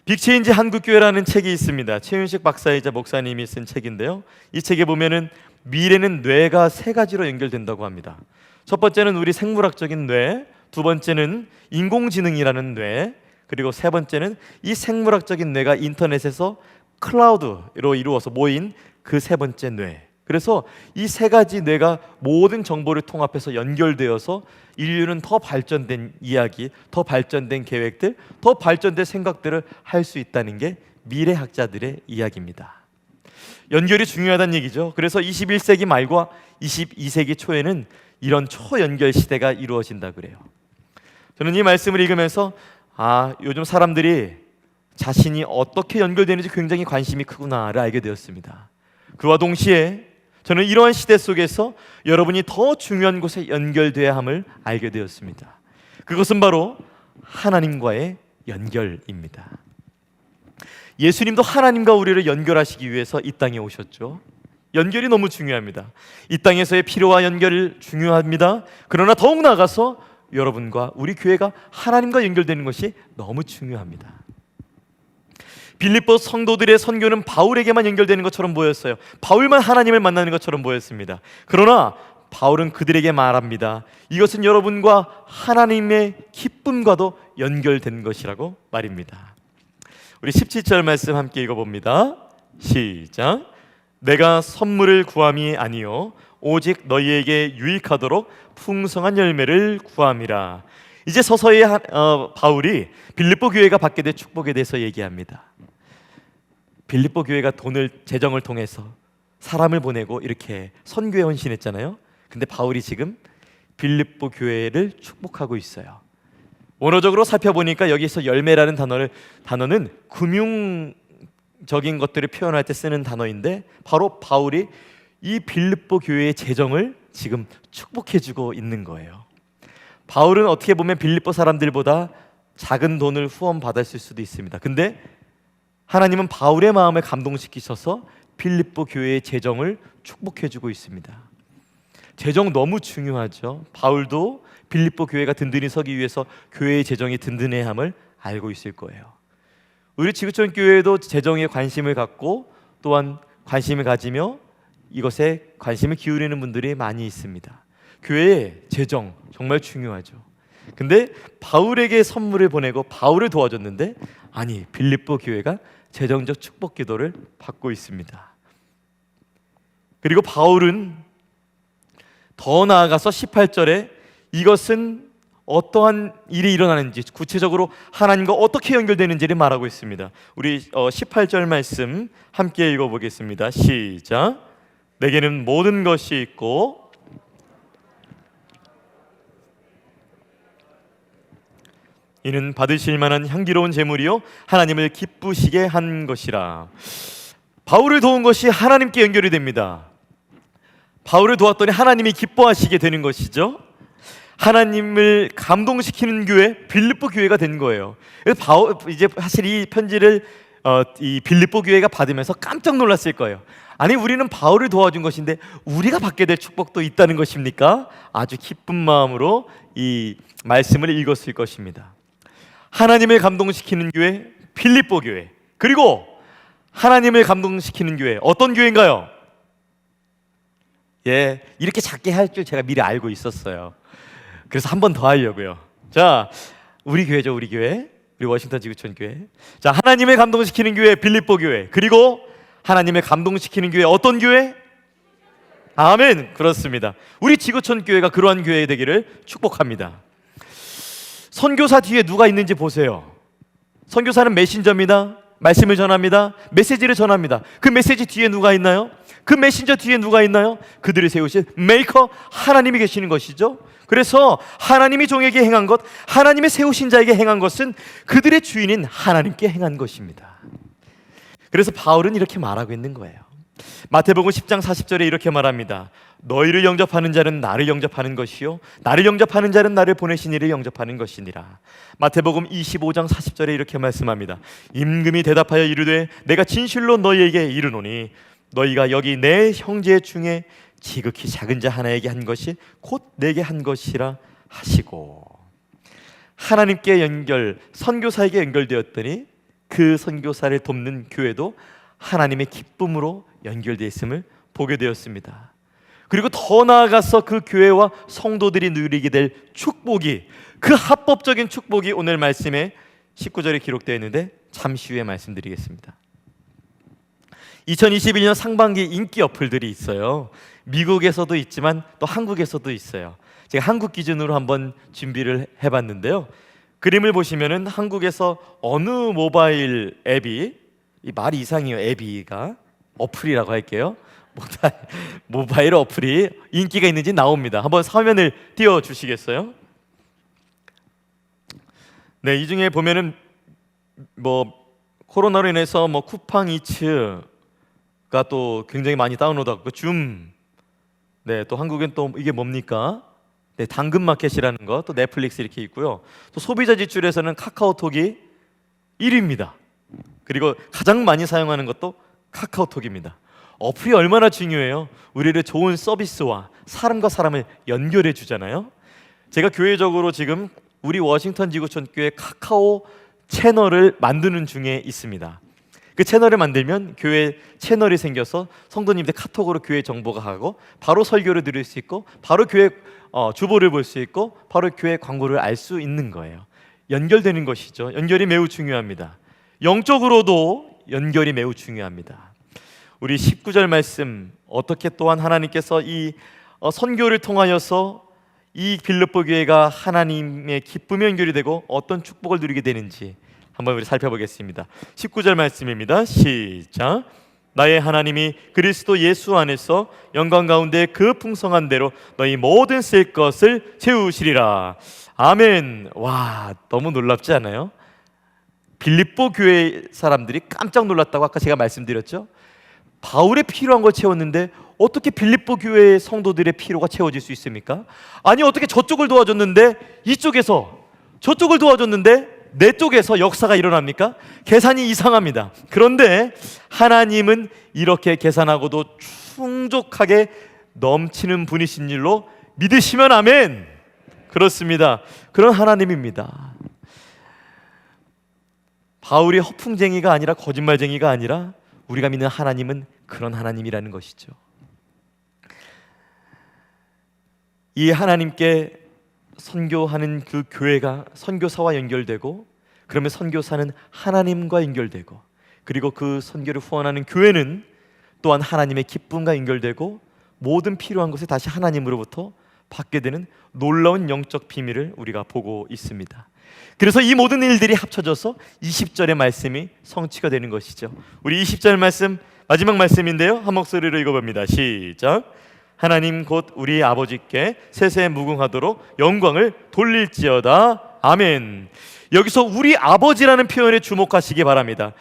빅체인지 한국교회라는 책이 있습니다. 최윤식 박사이자 목사님이 쓴 책인데요, 이 책에 보면은 미래는 뇌가 세 가지로 연결된다고 합니다. 첫 번째는 우리 생물학적인 뇌, 두 번째는 인공지능이라는 뇌, 그리고 세 번째는 이 생물학적인 뇌가 인터넷에서 클라우드로 이루어서 모인 그 세 번째 뇌. 그래서 이 세 가지 뇌가 모든 정보를 통합해서 연결되어서 인류는 더 발전된 이야기, 더 발전된 계획들, 더 발전된 생각들을 할 수 있다는 게 미래학자들의 이야기입니다. 연결이 중요하다는 얘기죠. 그래서 21세기 말과 22세기 초에는 이런 초연결 시대가 이루어진다 그래요. 저는 이 말씀을 읽으면서 요즘 사람들이 자신이 어떻게 연결되는지 굉장히 관심이 크구나를 알게 되었습니다. 그와 동시에 저는 이러한 시대 속에서 여러분이 더 중요한 곳에 연결돼야 함을 알게 되었습니다. 그것은 바로 하나님과의 연결입니다. 예수님도 하나님과 우리를 연결하시기 위해서 이 땅에 오셨죠. 연결이 너무 중요합니다. 이 땅에서의 피로와 연결이 중요합니다. 그러나 더욱 나아가서 여러분과 우리 교회가 하나님과 연결되는 것이 너무 중요합니다. 빌립보 성도들의 선교는 바울에게만 연결되는 것처럼 보였어요. 바울만 하나님을 만나는 것처럼 보였습니다. 그러나 바울은 그들에게 말합니다. 이것은 여러분과 하나님의 기쁨과도 연결된 것이라고 말입니다. 우리 17절 말씀 함께 읽어봅니다. 시작. 내가 선물을 구함이 아니요 오직 너희에게 유익하도록 풍성한 열매를 구함이라. 이제 서서히 바울이 빌립보 교회가 받게 될 축복에 대해서 얘기합니다. 빌립보 교회가 재정을 통해서 사람을 보내고 이렇게 선교에 헌신했잖아요. 근데 바울이 지금 빌립보 교회를 축복하고 있어요. 원어적으로 살펴보니까 여기서 열매라는 단어는 금융 적인 것들을 표현할 때 쓰는 단어인데 바로 바울이 이 빌립보 교회의 재정을 지금 축복해주고 있는 거예요. 바울은 어떻게 보면 빌립보 사람들보다 작은 돈을 후원받았을 수도 있습니다. 근데 하나님은 바울의 마음을 감동시키셔서 빌립보 교회의 재정을 축복해주고 있습니다. 재정 너무 중요하죠. 바울도 빌립보 교회가 든든히 서기 위해서 교회의 재정이 든든해함을 알고 있을 거예요. 우리 지구촌 교회도 재정에 관심을 갖고 또한 관심을 가지며 이것에 관심을 기울이는 분들이 많이 있습니다. 교회의 재정 정말 중요하죠. 근데 바울에게 선물을 보내고 바울을 도와줬는데 아니 빌립보 교회가 재정적 축복 기도를 받고 있습니다. 그리고 바울은 더 나아가서 18절에 이것은 어떠한 일이 일어나는지 구체적으로 하나님과 어떻게 연결되는지를 말하고 있습니다. 우리 18절 말씀 함께 읽어보겠습니다. 시작. 내게는 모든 것이 있고 이는 받으실 만한 향기로운 제물이요 하나님을 기쁘시게 한 것이라. 바울을 도운 것이 하나님께 연결이 됩니다. 바울을 도왔더니 하나님이 기뻐하시게 되는 것이죠. 하나님을 감동시키는 교회, 빌립보 교회가 된 거예요. 그래서 바울 이제 사실 이 편지를 이 빌립보 교회가 받으면서 깜짝 놀랐을 거예요. 아니 우리는 바울을 도와준 것인데 우리가 받게 될 축복도 있다는 것입니까? 아주 기쁜 마음으로 이 말씀을 읽었을 것입니다. 하나님을 감동시키는 교회, 빌립보 교회. 그리고 하나님을 감동시키는 교회, 어떤 교회인가요? 예, 이렇게 작게 할 줄 제가 미리 알고 있었어요. 그래서 한 번 더 하려고요. 자, 우리 교회죠, 우리 교회. 우리 워싱턴 지구촌 교회. 자, 하나님을 감동시키는 교회, 빌립보 교회. 그리고 하나님을 감동시키는 교회, 어떤 교회? 아멘. 그렇습니다. 우리 지구촌 교회가 그러한 교회 되기를 축복합니다. 선교사 뒤에 누가 있는지 보세요. 선교사는 메신저입니다. 말씀을 전합니다. 메시지를 전합니다. 그 메시지 뒤에 누가 있나요? 그 메신저 뒤에 누가 있나요? 그들을 세우신 메이커 하나님이 계시는 것이죠. 그래서 하나님이 종에게 행한 것, 하나님의 세우신 자에게 행한 것은 그들의 주인인 하나님께 행한 것입니다. 그래서 바울은 이렇게 말하고 있는 거예요. 마태복음 10장 40절에 이렇게 말합니다. 너희를 영접하는 자는 나를 영접하는 것이요 나를 영접하는 자는 나를 보내신 이를 영접하는 것이니라. 마태복음 25장 40절에 이렇게 말씀합니다. 임금이 대답하여 이르되 내가 진실로 너희에게 이르노니 너희가 여기 내 형제 중에 지극히 작은 자 하나에게 한 것이 곧 내게 한 것이라 하시고, 하나님께 연결, 선교사에게 연결되었더니 그 선교사를 돕는 교회도 하나님의 기쁨으로 연결되어 있음을 보게 되었습니다. 그리고 더 나아가서 그 교회와 성도들이 누리게 될 축복이, 그 합법적인 축복이 오늘 말씀에 19절에 기록되어 있는데 잠시 후에 말씀드리겠습니다. 2021년 상반기 인기 어플들이 있어요. 미국에서도 있지만 또 한국에서도 있어요. 제가 한국 기준으로 한번 준비를 해봤는데요. 그림을 보시면은 한국에서 어느 모바일 앱이, 이 말이 이상해요. 앱이가 어플이라고 할게요. 모바일 어플이 인기가 있는지 나옵니다. 한번 화면을 띄워 주시겠어요? 네, 이 중에 보면은 뭐 코로나로 인해서 뭐 쿠팡이츠가 또 굉장히 많이 다운로드하고 줌, 네, 또 한국엔 또 이게 뭡니까? 네, 당근마켓이라는 거, 또 넷플릭스 이렇게 있고요. 또 소비자 지출에서는 카카오톡이 1위입니다. 그리고 가장 많이 사용하는 것도 카카오톡입니다. 어플이 얼마나 중요해요. 우리를 좋은 서비스와 사람과 사람을 연결해 주잖아요. 제가 교회적으로 지금 우리 워싱턴 지구촌 교회 카카오 채널을 만드는 중에 있습니다. 그 채널을 만들면 교회 채널이 생겨서 성도님들 카톡으로 교회 정보가 가고 바로 설교를 들을 수 있고 바로 교회 주보를 볼 수 있고 바로 교회 광고를 알 수 있는 거예요. 연결되는 것이죠. 연결이 매우 중요합니다. 영적으로도 연결이 매우 중요합니다. 우리 19절 말씀, 어떻게 또한 하나님께서 이 선교를 통하여서 이 빌립보 교회가 하나님의 기쁨에 연결이 되고 어떤 축복을 누리게 되는지 한번 우리 살펴보겠습니다. 19절 말씀입니다. 시작. 나의 하나님이 그리스도 예수 안에서 영광 가운데 그 풍성한 대로 너희 모든 쓸 것을 채우시리라. 아멘. 와, 너무 놀랍지 않아요? 빌립보 교회 사람들이 깜짝 놀랐다고 아까 제가 말씀드렸죠. 바울의 필요한 걸 채웠는데 어떻게 빌립보 교회의 성도들의 필요가 채워질 수 있습니까? 아니 어떻게 저쪽을 도와줬는데 이쪽에서, 저쪽을 도와줬는데 내 쪽에서 역사가 일어납니까? 계산이 이상합니다. 그런데 하나님은 이렇게 계산하고도 충족하게 넘치는 분이신 줄로 믿으시면 아멘. 그렇습니다. 그런 하나님입니다. 바울이 허풍쟁이가 아니라 거짓말쟁이가 아니라 우리가 믿는 하나님은 그런 하나님이라는 것이죠. 이 하나님께 선교하는 그 교회가 선교사와 연결되고, 그러면 선교사는 하나님과 연결되고, 그리고 그 선교를 후원하는 교회는 또한 하나님의 기쁨과 연결되고, 모든 필요한 것을 다시 하나님으로부터 받게 되는 놀라운 영적 비밀을 우리가 보고 있습니다. 그래서 이 모든 일들이 합쳐져서 20절의 말씀이 성취가 되는 것이죠. 우리 20절 말씀, 마지막 말씀인데요, 한 목소리로 읽어봅니다. 시작. 하나님 곧 우리 아버지께 세세 무궁하도록 영광을 돌릴지어다. 아멘. 여기서 우리 아버지라는 표현에 주목하시기 바랍니다.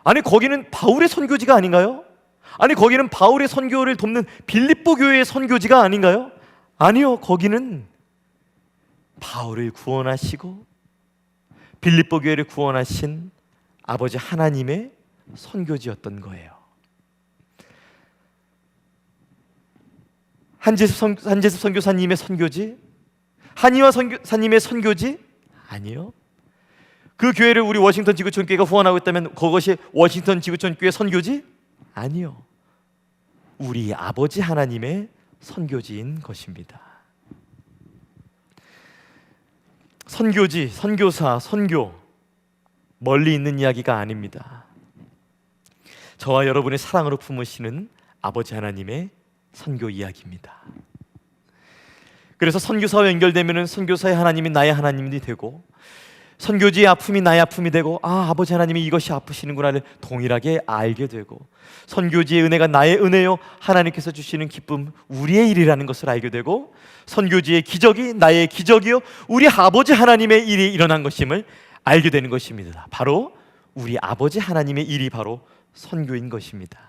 아니 거기는 바울의 선교지가 아닌가요? 아니 거기는 바울의 선교를 돕는 빌립보 교회의 선교지가 아닌가요? 아니요, 거기는 바울을 구원하시고 빌립보 교회를 구원하신 아버지 하나님의 선교지였던 거예요. 한재습 선교사님의 선교지? 한의화 선교사님의 선교지? 아니요. 그 교회를 우리 워싱턴 지구촌 교회가 후원하고 있다면 그것이 워싱턴 지구촌 교회 선교지? 아니요. 우리 아버지 하나님의 선교지인 것입니다. 선교지, 선교사, 선교, 멀리 있는 이야기가 아닙니다. 저와 여러분의 사랑으로 품으시는 아버지 하나님의 선교 이야기입니다. 그래서 선교사와 연결되면 선교사의 하나님이 나의 하나님이 되고, 선교지의 아픔이 나의 아픔이 되고, 아버지 하나님이 이것이 아프시는구나를 동일하게 알게 되고, 선교지의 은혜가 나의 은혜요, 하나님께서 주시는 기쁨 우리의 일이라는 것을 알게 되고, 선교지의 기적이 나의 기적이요, 우리 아버지 하나님의 일이 일어난 것임을 알게 되는 것입니다. 바로 우리 아버지 하나님의 일이 바로 선교인 것입니다.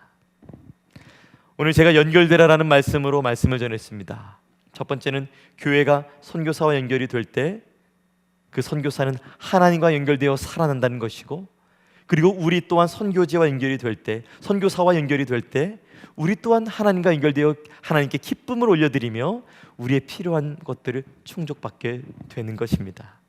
오늘 제가 연결되라라는 말씀으로 말씀을 전했습니다. 첫 번째는 교회가 선교사와 연결이 될 때 그 선교사는 하나님과 연결되어 살아난다는 것이고, 그리고 우리 또한 선교지와 연결이 될 때, 선교사와 연결이 될 때 우리 또한 하나님과 연결되어 하나님께 기쁨을 올려드리며 우리의 필요한 것들을 충족받게 되는 것입니다.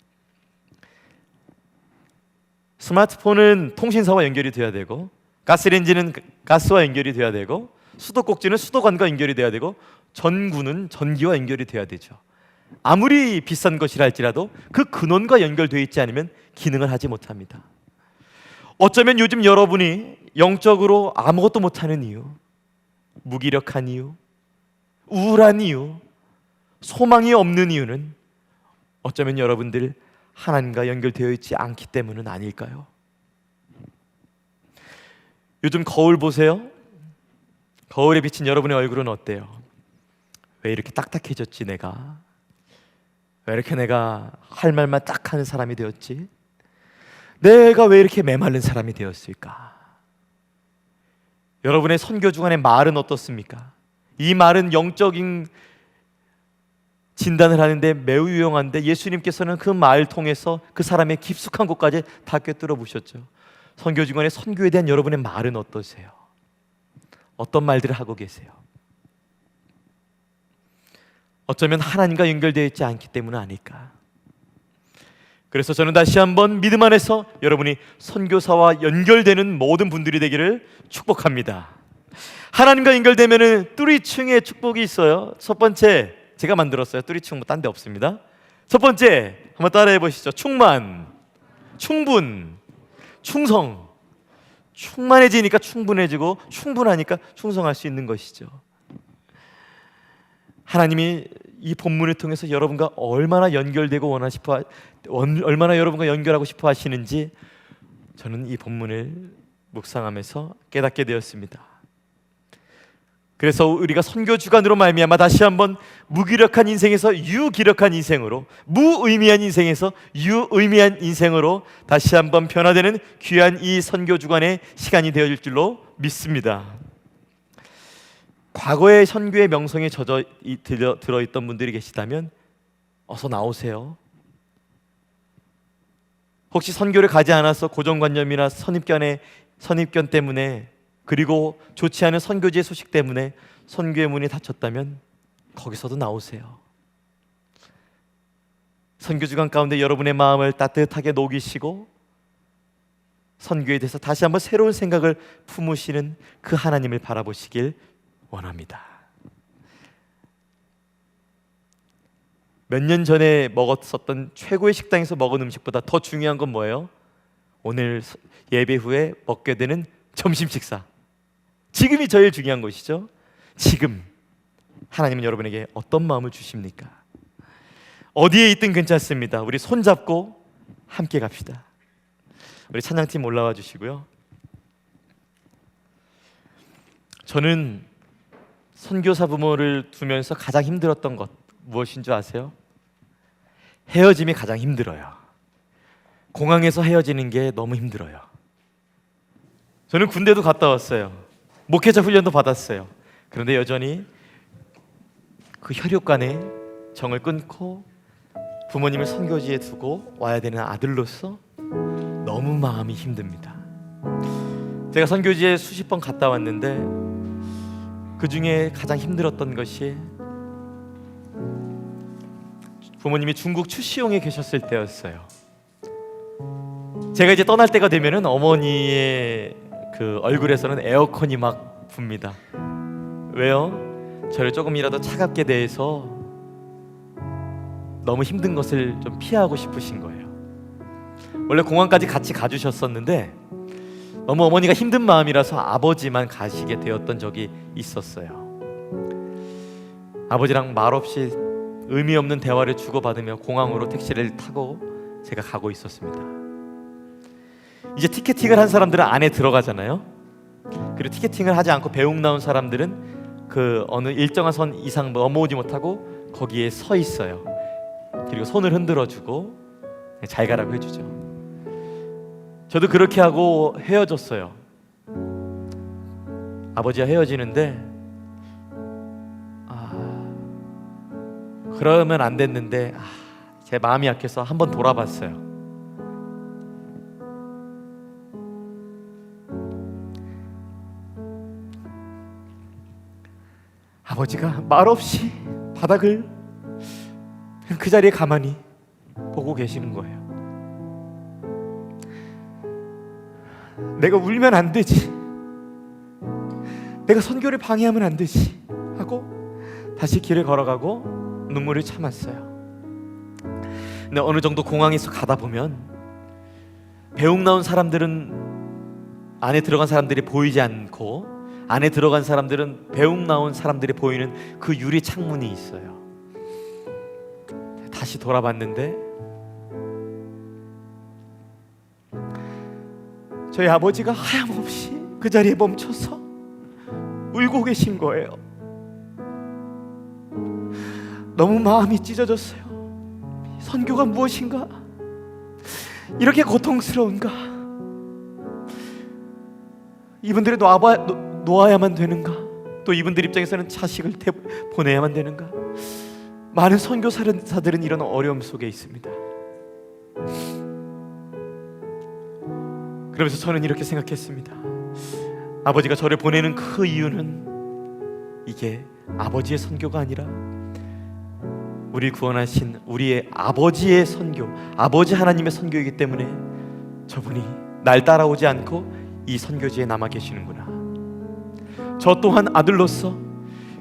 스마트폰은 통신사와 연결이 되어야 되고, 가스레인지는 가스와 연결이 되어야 되고, 수도꼭지는 수도관과 연결이 되어야 되고, 전구는 전기와 연결이 되어야 되죠. 아무리 비싼 것이라 할지라도 그 근원과 연결되어 있지 않으면 기능을 하지 못합니다. 어쩌면 요즘 여러분이 영적으로 아무것도 못하는 이유, 무기력한 이유, 우울한 이유, 소망이 없는 이유는 어쩌면 여러분들 하나님과 연결되어 있지 않기 때문은 아닐까요? 요즘 거울 보세요. 거울에 비친 여러분의 얼굴은 어때요? 왜 이렇게 딱딱해졌지 내가? 왜 이렇게 내가 할 말만 딱 하는 사람이 되었지? 내가 왜 이렇게 메마른 사람이 되었을까? 여러분의 선교 주간의 말은 어떻습니까? 이 말은 영적인 진단을 하는데 매우 유용한데, 예수님께서는 그 말을 통해서 그 사람의 깊숙한 곳까지 다 꿰뚫어 보셨죠. 선교 주간의 선교에 대한 여러분의 말은 어떠세요? 어떤 말들을 하고 계세요? 어쩌면 하나님과 연결되어 있지 않기 때문은 아닐까. 그래서 저는 다시 한번 믿음 안에서 여러분이 선교사와 연결되는 모든 분들이 되기를 축복합니다. 하나님과 연결되면은 뚜리층의 축복이 있어요. 첫 번째, 제가 만들었어요. 뚜리층 뭐 딴 데 없습니다. 첫 번째, 한번 따라해 보시죠. 충만, 충분, 충성. 충만해지니까 충분해지고, 충분하니까 충성할 수 있는 것이죠. 하나님이 이 본문을 통해서 여러분과 얼마나 연결되고 얼마나 여러분과 연결하고 싶어 하시는지 저는 이 본문을 묵상하면서 깨닫게 되었습니다. 그래서 우리가 선교 주간으로 말미암아 다시 한번 무기력한 인생에서 유기력한 인생으로, 무의미한 인생에서 유의미한 인생으로 다시 한번 변화되는 귀한 이 선교 주간의 시간이 되어질 줄로 믿습니다. 과거의 선교의 명성에 들어있던 분들이 계시다면 어서 나오세요. 혹시 선교를 가지 않아서 고정관념이나 선입견 때문에, 그리고 좋지 않은 선교지의 소식 때문에 선교의 문이 닫혔다면 거기서도 나오세요. 선교주간 가운데 여러분의 마음을 따뜻하게 녹이시고 선교에 대해서 다시 한번 새로운 생각을 품으시는 그 하나님을 바라보시길 원합니다. 몇 년 전에 먹었었던 최고의 식당에서 먹은 음식보다 더 중요한 건 뭐예요? 오늘 예배 후에 먹게 되는 점심 식사. 지금이 제일 중요한 것이죠. 지금 하나님은 여러분에게 어떤 마음을 주십니까? 어디에 있든 괜찮습니다. 우리 손잡고 함께 갑시다. 우리 찬양팀 올라와 주시고요. 저는 선교사 부모를 두면서 가장 힘들었던 것 무엇인 줄 아세요? 헤어짐이 가장 힘들어요. 공항에서 헤어지는 게 너무 힘들어요. 저는 군대도 갔다 왔어요. 목회자 훈련도 받았어요. 그런데 여전히 그 혈육간의 정을 끊고 부모님을 선교지에 두고 와야 되는 아들로서 너무 마음이 힘듭니다. 제가 선교지에 수십 번 갔다 왔는데 그 중에 가장 힘들었던 것이 부모님이 중국 추시용에 계셨을 때였어요. 제가 이제 떠날 때가 되면은 어머니의 그 얼굴에서는 에어컨이 막 붑니다. 왜요? 저를 조금이라도 차갑게 대해서 너무 힘든 것을 좀 피하고 싶으신 거예요. 원래 공항까지 같이 가주셨었는데 너무 어머니가 힘든 마음이라서 아버지만 가시게 되었던 적이 있었어요. 아버지랑 말없이 의미 없는 대화를 주고받으며 공항으로 택시를 타고 제가 가고 있었습니다. 이제 티켓팅을 한 사람들은 안에 들어가잖아요. 그리고 티켓팅을 하지 않고 배웅 나온 사람들은 그 어느 일정한 선 이상 넘어오지 못하고 거기에 서 있어요. 그리고 손을 흔들어주고 잘 가라고 해주죠. 저도 그렇게 하고 헤어졌어요. 아버지와 헤어지는데 그러면 안 됐는데 제 마음이 약해서 한번 돌아봤어요. 아버지가 말없이 바닥을 그 자리에 가만히 보고 계시는 거예요. 내가 울면 안 되지, 내가 선교를 방해하면 안 되지 하고 다시 길을 걸어가고 눈물을 참았어요. 근데 어느 정도 공항에서 가다 보면 배웅 나온 사람들은 안에 들어간 사람들이 보이지 않고 안에 들어간 사람들은 배웅 나온 사람들이 보이는 그 유리 창문이 있어요. 다시 돌아봤는데 저희 아버지가 하염없이 그 자리에 멈춰서 울고 계신 거예요. 너무 마음이 찢어졌어요. 선교가 무엇인가? 이렇게 고통스러운가? 이분들이 놓아야만 되는가? 또 이분들 입장에서는 자식을 보내야만 되는가? 많은 선교사들은 이런 어려움 속에 있습니다. 그러면서 저는 이렇게 생각했습니다. 아버지가 저를 보내는 그 이유는 이게 아버지의 선교가 아니라 우리 구원하신 우리의 아버지의 선교, 아버지 하나님의 선교이기 때문에 저분이 날 따라오지 않고 이 선교지에 남아 계시는구나. 저 또한 아들로서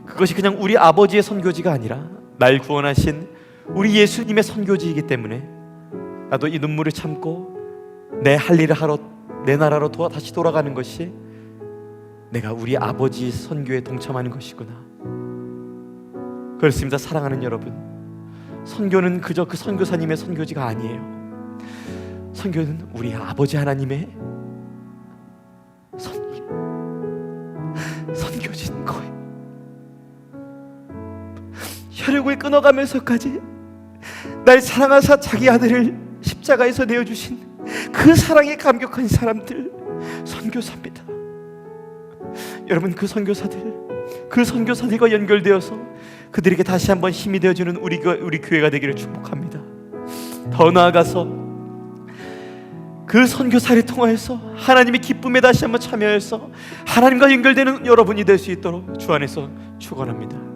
그것이 그냥 우리 아버지의 선교지가 아니라 날 구원하신 우리 예수님의 선교지이기 때문에 나도 이 눈물을 참고 내 할 일을 하러 내 나라로 다시 돌아가는 것이 내가 우리 아버지의 선교에 동참하는 것이구나. 그렇습니다. 사랑하는 여러분, 선교는 그저 그 선교사님의 선교지가 아니에요. 선교는 우리 아버지 하나님의 선교지인 거예요. 혈육을 끊어가면서까지 날 사랑하사 자기 아들을 십자가에서 내어주신 그 사랑에 감격한 사람들, 선교사입니다. 여러분, 그 선교사들과 연결되어서 그들에게 다시 한번 힘이 되어주는 우리 교회가 되기를 축복합니다. 더 나아가서 그 선교사를 통하여서 하나님의 기쁨에 다시 한번 참여해서 하나님과 연결되는 여러분이 될 수 있도록 주 안에서 축원합니다.